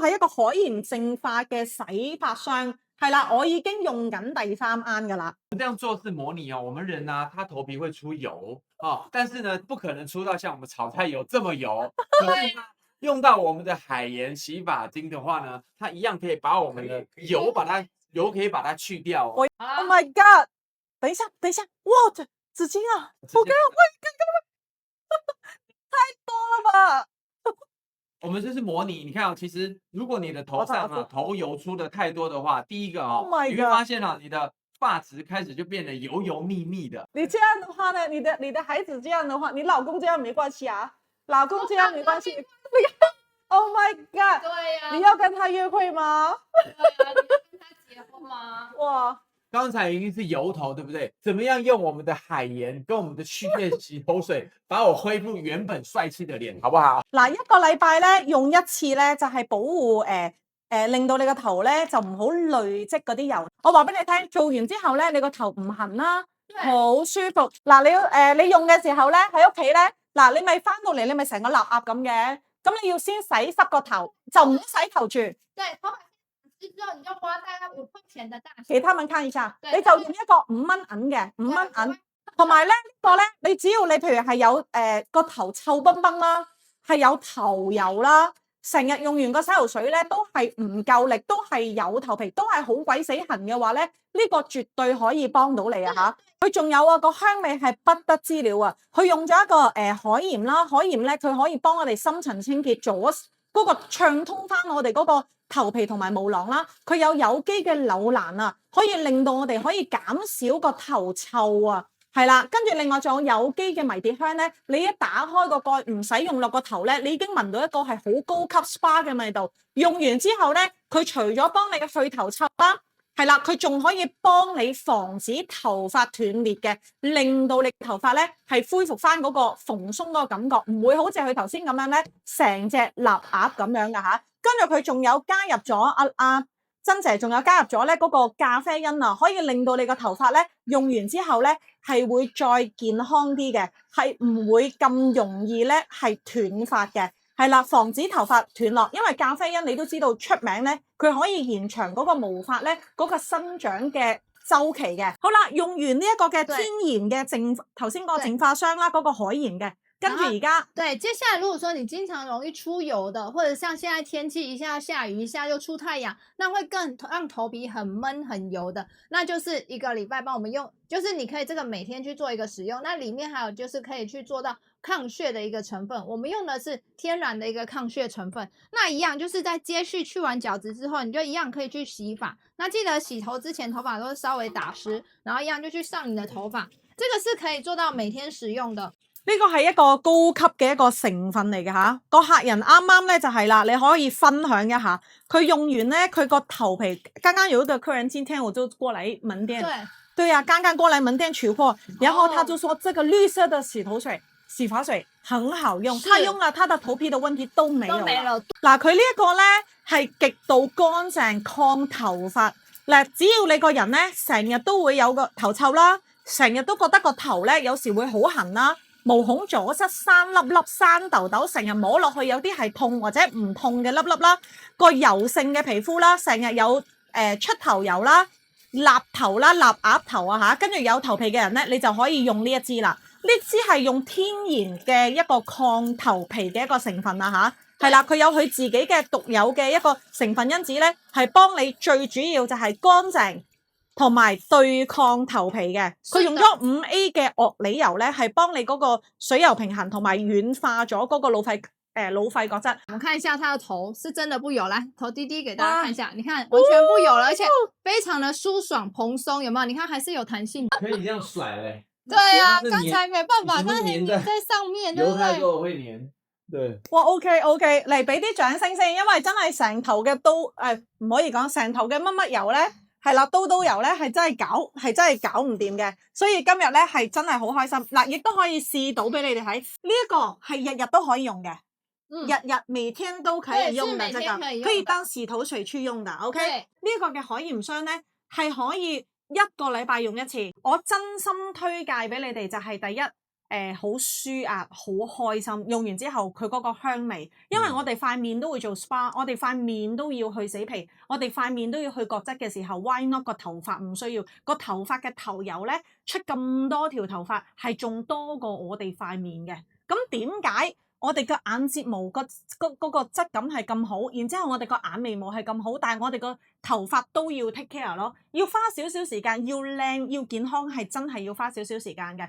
係一個海鹽淨化嘅洗髮霜，係啦，我已經用緊第3罌噶啦。這樣做是模擬哦，我們人呢，他頭皮會出油哦，但是呢，不可能出到像我們炒菜油這麼油。可是呢，用到我們的海鹽洗髮精的話呢，它一樣可以把我們的油可以把它去掉哦。Oh my god！ 等一下，哇，紙巾啊，好驚啊！太多了吧？我們這是模擬，你看哦，其實如果你的頭上啊頭油出的太多的話，第一個哦，你會發現啊，你的髮質開始就變得油油膩膩的。你這樣的話呢，你的孩子這樣的話，你老公這樣沒關係啊，老公這樣沒關係。Oh my god！ 對呀，你要跟他約會嗎？對呀，你要跟他結婚嗎？哇！剛才已經是油頭，對不對？怎麼樣用我們的海鹽跟我們的去屑洗頭水，把我恢復原本帥氣的臉，好不好？嗱，一個禮拜咧用一次咧，就係保護令到你個頭咧就唔好累積嗰啲油。我話俾你聽，做完之後咧，你個頭唔痕啦，好舒服。嗱，你用嘅時候咧喺屋企咧，嗱，你咪翻到嚟，你咪成個臘鴨咁嘅，咁你要先洗濕個頭，就唔好洗頭住。對，頭髮洗之後，你就花大概5塊錢的大小。其他蚊卡以下，你就用一個5蚊銀嘅5蚊銀，同埋咧呢個咧，你只要你譬如係有個頭臭崩崩啦，係有頭油啦，成日用完個洗頭水咧都係唔夠力，都係有頭皮，都係好鬼死痕嘅話咧，呢個絕對可以幫到你啊嚇！佢仲有啊，個香味係不得之了啊！佢用咗一個海鹽啦，海鹽咧佢可以幫我哋深層清潔，做嗰個暢通翻我哋嗰個頭皮同埋毛囊啦。佢有機嘅柳蘭啊，可以令到我哋可以減少個頭臭啊。係啦，跟住另外仲有機嘅迷迭香咧，你一打開個蓋，唔使用落個頭咧，你已經聞到一個係好高級 SPA 嘅味道。用完之後咧，佢除咗幫你去頭臭啦，係啦，佢仲可以幫你防止頭髮斷裂嘅，令到你頭髮咧係恢復翻嗰個蓬鬆嗰個感覺，唔會好似佢頭先咁樣咧，成隻臘鴨咁樣噶嚇。跟住佢仲有加入咗珍姐仲有加入咗咧嗰個咖啡因啊，可以令到你個頭髮咧用完之後咧係會再健康啲嘅，係唔會咁容易咧係斷髮嘅，係啦，防止頭髮斷落。因為咖啡因你都知道出名咧，佢可以延長嗰個毛髮咧嗰個生長嘅週期嘅。好啦，用完呢一個嘅天然嘅頭先個淨化霜啦，嗰個海鹽嘅。跟住而家，對，接下來如果說你經常容易出油的，或者像現在天氣一下下雨，一下又出太陽，那會更讓頭皮很悶很油的，那就是一個禮拜幫我們用，就是你可以這個每天去做一個使用，那裡面還有就是可以去做到抗屑的一個成分，我們用的是天然的一個抗屑成分，那一樣就是在接續去完角質之後，你就一樣可以去洗髮，那記得洗頭之前頭髮都是稍微打濕，然後一樣就去上你的頭髮，這個是可以做到每天使用的。呢個係一個高級嘅一個成分嚟嘅嚇，個客人啱啱咧就係啦，你可以分享一下，佢用完咧佢個頭皮，剛剛有一個客人今天我就過來門店，對啊，剛剛過來門店取貨，然後他就說這個綠色的洗髮水很好用，他用了他的頭皮的問題都沒有了。嗱，佢呢一個咧係極度乾淨抗頭髮，嗱，只要你個人咧成日都會有個頭臭啦，成日都覺得個頭咧有時會好痕啦。毛孔阻塞、生粒粒、生痘痘，成日摸落去有啲係痛或者唔痛嘅粒粒啦，個油性嘅皮膚啦，成日有出頭油啦、蠟頭啦、蠟鴨頭啊嚇，跟住有頭皮嘅人咧，你就可以用呢一支啦。呢支係用天然嘅一個抗頭皮嘅一個成分啊嚇，係啦，佢有佢自己嘅獨有嘅一個成分因子咧，係幫你最主要就係乾淨。同埋對抗頭皮嘅，佢用咗5A 嘅鵝梨油咧，係幫你嗰個水油平衡，同埋軟化咗嗰個腦肺角質。我們看一下它的頭，是真的不油，來頭低低給大家看一下，你看完全不油了，而且非常的舒爽蓬鬆，有沒有？你看還是有彈性。可以這樣甩嘞。對啊，剛才沒辦法，剛才粘在上面，對不對？油太多我會粘。對。哇 ，OK， 嚟俾啲掌聲先，因為真係成頭嘅都唔可以講成頭嘅乜油咧。係啦，刀油咧係真係搞唔掂嘅，所以今日咧係真係好開心。嗱，亦都可以試到俾你哋睇，呢一個係日日都可以用嘅，日每天都可以用嘅，這個可以當洗頭水去用的。OK，呢個嘅海鹽霜咧係可以1個禮拜用一次。我真心推介俾你哋就係第一，好舒壓、好開心。用完之後佢嗰個香味，因為我哋塊面都會做 SPA，我哋塊面都要去死皮，我哋塊面都要去角質嘅時候 ，why not 個頭髮唔需要？個頭髮嘅頭油咧出咁多條頭髮係仲多過我哋塊面嘅。咁點解我哋個眼睫毛個質感係咁好，然之後我哋個眼眉毛係咁好，但係我哋個頭髮都要 take care 咯，要花少少時間，要靚要健康係真係要花少少時間嘅。